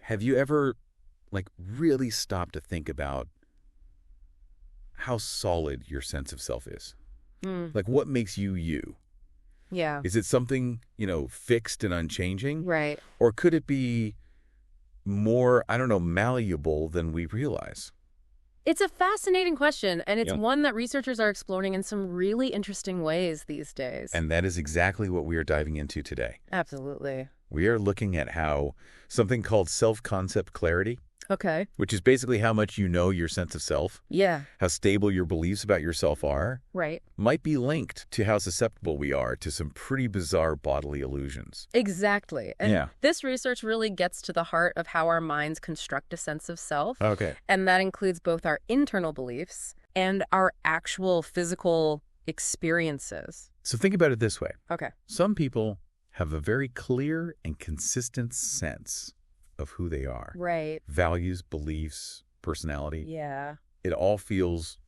Have you ever, like, really stopped to think about how solid your sense of self is? Like, what makes you you? Yeah. Is it something, fixed and unchanging? Right. Or could it be more, I don't know, malleable than we realize? It's a fascinating question, and it's Yeah. one that researchers are exploring in some really interesting ways these days. And that is exactly what we are diving into today. Absolutely. We are looking at how something called self-concept clarity, Okay. which is basically how much you know your sense of self, Yeah. how stable your beliefs about yourself are, Right. might be linked to how susceptible we are to some pretty bizarre bodily illusions. Exactly. And Yeah. this research really gets to the heart of how our minds construct a sense of self. Okay. And that includes both our internal beliefs and our actual physical experiences. So think about it this way. Okay. Some people have a very clear and consistent sense of who they are. Right. Values, beliefs, personality. Yeah. It all feels,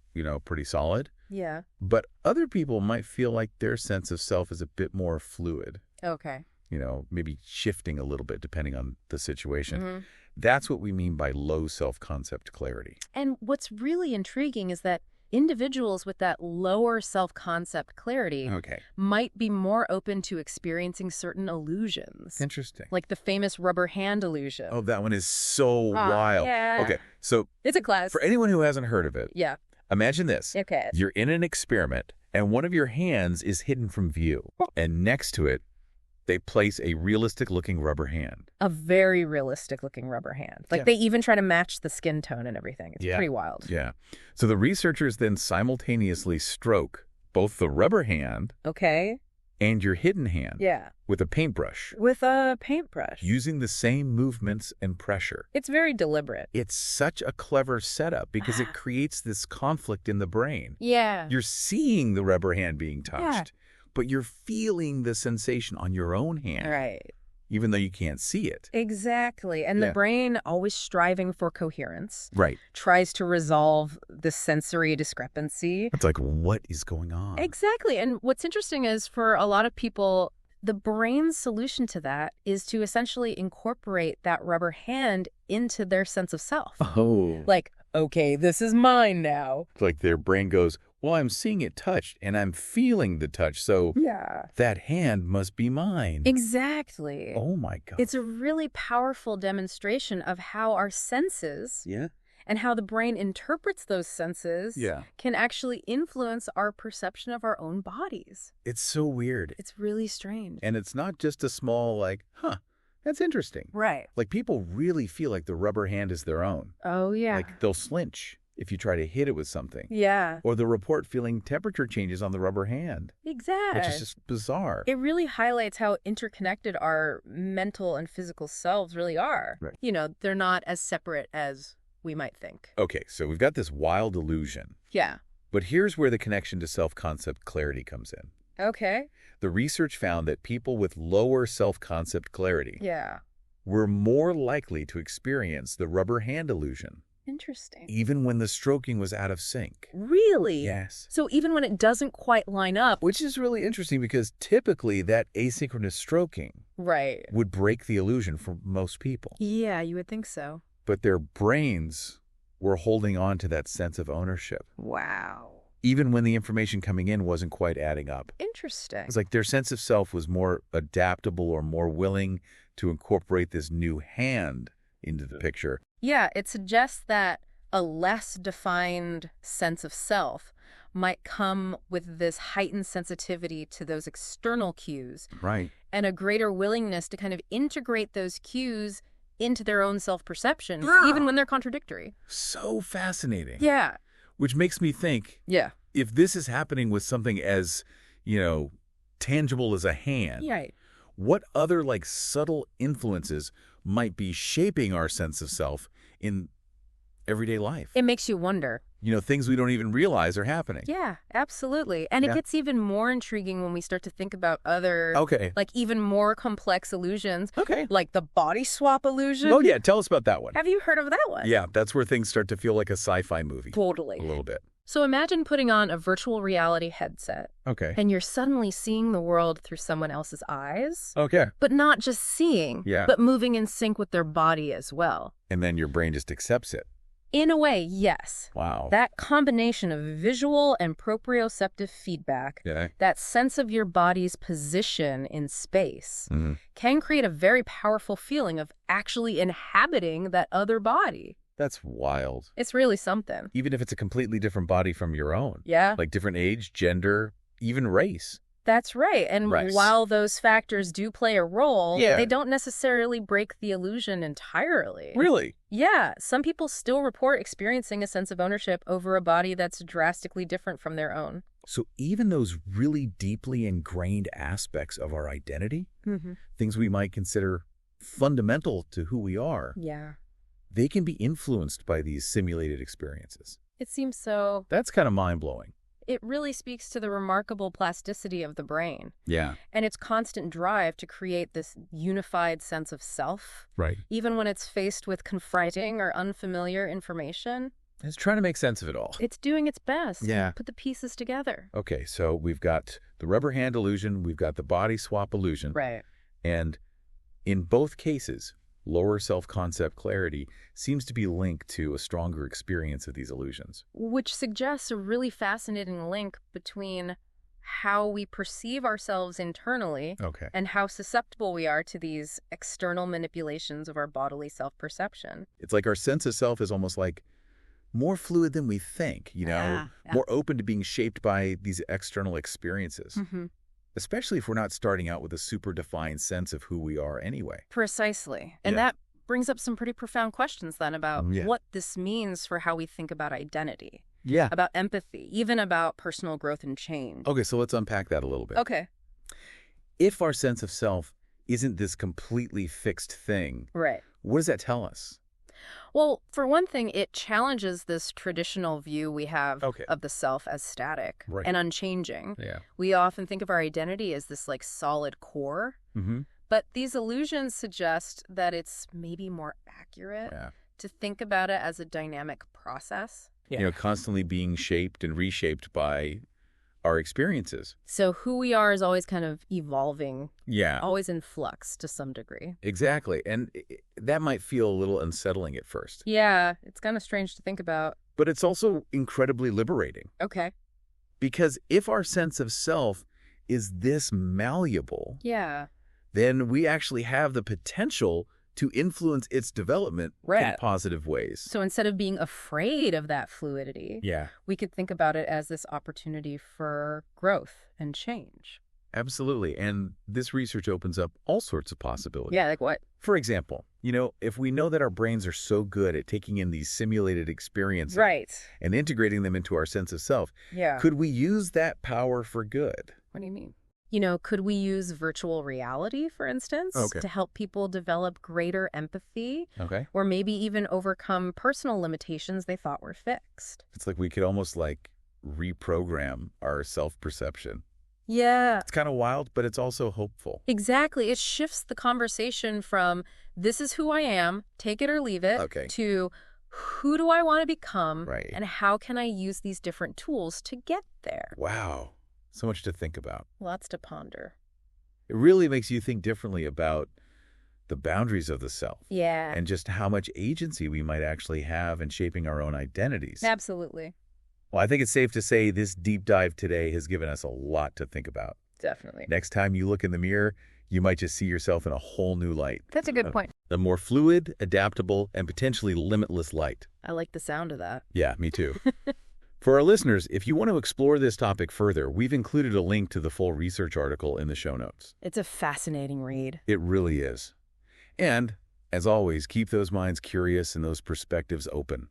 pretty solid. Yeah. But other people might feel like their sense of self is a bit more fluid, Okay. maybe shifting a little bit depending on the situation. Mm-hmm. That's what we mean by low self-concept clarity. And what's really intriguing is that individuals with that lower self-concept clarity Okay. might be more open to experiencing certain illusions. Interesting. Like the famous rubber hand illusion. Oh, that one is so wild. Yeah. Okay, so It's a class. for anyone who hasn't heard of it, Yeah. imagine this. Okay. You're in an experiment, and one of your hands is hidden from view. And next to it, they place a realistic-looking rubber hand. A very realistic-looking rubber hand. Like, Yeah. they even try to match the skin tone and everything. It's pretty wild. Yeah. So the researchers then simultaneously stroke both the rubber hand Okay. and your hidden hand Yeah. with a paintbrush, With a paintbrush. using the same movements and pressure. It's very deliberate. It's such a clever setup because it creates this conflict in the brain. Yeah. You're seeing the rubber hand being touched, but you're feeling the sensation on your own hand, Right. even though you can't see it. Exactly. And Yeah. the brain, always striving for coherence, Right. tries to resolve the sensory discrepancy. It's like, what is going on? Exactly. And what's interesting is for a lot of people, the brain's solution to that is to essentially incorporate that rubber hand into their sense of self. Oh. Like, okay, this is mine now. It's like their brain goes, well, I'm seeing it touched and I'm feeling the touch, so Yeah. that hand must be mine. Exactly. Oh my God. It's a really powerful demonstration of how our senses Yeah? and how the brain interprets those senses Yeah. can actually influence our perception of our own bodies. It's so weird. It's really strange. And it's not just a small, that's interesting. Right. Like, people really feel like the rubber hand is their own. Oh, yeah. Like, they'll flinch if you try to hit it with something. Yeah. Or they'll report feeling temperature changes on the rubber hand, Exactly. which is just bizarre. It really highlights how interconnected our mental and physical selves really are. Right. They're not as separate as we might think. Okay, so we've got this wild illusion. Yeah. But here's where the connection to self-concept clarity comes in. Okay. The research found that people with lower self-concept clarity Yeah. were more likely to experience the rubber hand illusion, Interesting. even when the stroking was out of sync. Really? Yes. So even when it doesn't quite line up. Which is really interesting because typically that asynchronous stroking Right. would break the illusion for most people. Yeah, you would think so. But their brains were holding on to that sense of ownership, Wow. even when the information coming in wasn't quite adding up. Interesting. It's like their sense of self was more adaptable or more willing to incorporate this new hand into the picture. Yeah, it suggests that a less defined sense of self might come with this heightened sensitivity to those external cues Right. and a greater willingness to kind of integrate those cues into their own self-perception, even when they're contradictory. So fascinating. Yeah. Which makes me think, Yeah. if this is happening with something as, tangible as a hand, Right. what other subtle influences might be shaping our sense of self in everyday life? It makes you wonder. Things we don't even realize are happening. Yeah, absolutely. And it Yeah. gets even more intriguing when we start to think about other, Okay. even more complex illusions, Okay. like the body swap illusion. Oh, yeah. Tell us about that one. Have you heard of that one? Yeah, that's where things start to feel like a sci-fi movie. Totally. A little bit. So imagine putting on a virtual reality headset, Okay. and you're suddenly seeing the world through someone else's eyes. Okay. But not just seeing, Yeah. but moving in sync with their body as well. And then your brain just accepts it. In a way, yes. Wow. That combination of visual and proprioceptive feedback, Yeah. that sense of your body's position in space, Mm-hmm. can create a very powerful feeling of actually inhabiting that other body. That's wild. It's really something. Even if it's a completely different body from your own. Yeah, Like different age, gender, even race. that's right. And Right. while those factors do play a role, Yeah. they don't necessarily break the illusion entirely. Really? Yeah, some people still report experiencing a sense of ownership over a body that's drastically different from their own. So even those really deeply ingrained aspects of our identity, Mm-hmm. things we might consider fundamental to who we are, Yeah. they can be influenced by these simulated experiences. It seems so. That's kind of mind-blowing. It really speaks to the remarkable plasticity of the brain Yeah. and its constant drive to create this unified sense of self, Right. even when it's faced with confronting or unfamiliar information. It's trying to make sense of it all. It's doing its best. Yeah. Put the pieces together. Okay, so we've got the rubber hand illusion, we've got the body swap illusion, Right. and in both cases, lower self-concept clarity seems to be linked to a stronger experience of these illusions. Which suggests a really fascinating link between how we perceive ourselves internally Okay. and how susceptible we are to these external manipulations of our bodily self-perception. It's like our sense of self is almost like more fluid than we think, Yeah. more open to being shaped by these external experiences, Mm-hmm. especially if we're not starting out with a super defined sense of who we are anyway. Precisely. And Yeah. that brings up some pretty profound questions then about Yeah. what this means for how we think about identity, Yeah. about empathy, even about personal growth and change. Okay, so let's unpack that a little bit. Okay. If our sense of self isn't this completely fixed thing, Right. what does that tell us? Well, for one thing, it challenges this traditional view we have Okay. of the self as static Right. and unchanging. Yeah. We often think of our identity as this like solid core, Mm-hmm. but these illusions suggest that it's maybe more accurate Yeah. to think about it as a dynamic process. Constantly being shaped and reshaped by our experiences. So who we are is always kind of evolving, Yeah, always in flux to some degree. exactly. And that might feel a little unsettling at first, Yeah, it's kind of strange to think about. but it's also incredibly liberating. Okay. Because if our sense of self is this malleable, Yeah. then we actually have the potential to influence its development in Right. positive ways. So instead of being afraid of that fluidity, Yeah, we could think about it as this opportunity for growth and change. absolutely. And this research opens up all sorts of possibilities. Yeah, like what? For example, if we know that our brains are so good at taking in these simulated experiences Right. and integrating them into our sense of self, Yeah. could we use that power for good? What do you mean? Could we use virtual reality, for instance, Okay. to help people develop greater empathy Okay. or maybe even overcome personal limitations they thought were fixed? It's like we could almost reprogram our self-perception. Yeah. It's kind of wild, but it's also hopeful. Exactly. It shifts the conversation from this is who I am, take it or leave it, Okay. to who do I want to become Right. and how can I use these different tools to get there? Wow. So much to think about. Lots to ponder. It really makes you think differently about the boundaries of the self Yeah. and just how much agency we might actually have in shaping our own identities. Absolutely. Well, I think it's safe to say this deep dive today has given us a lot to think about. Definitely. Next time you look in the mirror, you might just see yourself in a whole new light. That's a good point. A more fluid, adaptable, and potentially limitless light. I like the sound of that. Yeah, me too. For our listeners, if you want to explore this topic further, we've included a link to the full research article in the show notes. It's a fascinating read. It really is. And, as always, keep those minds curious and those perspectives open.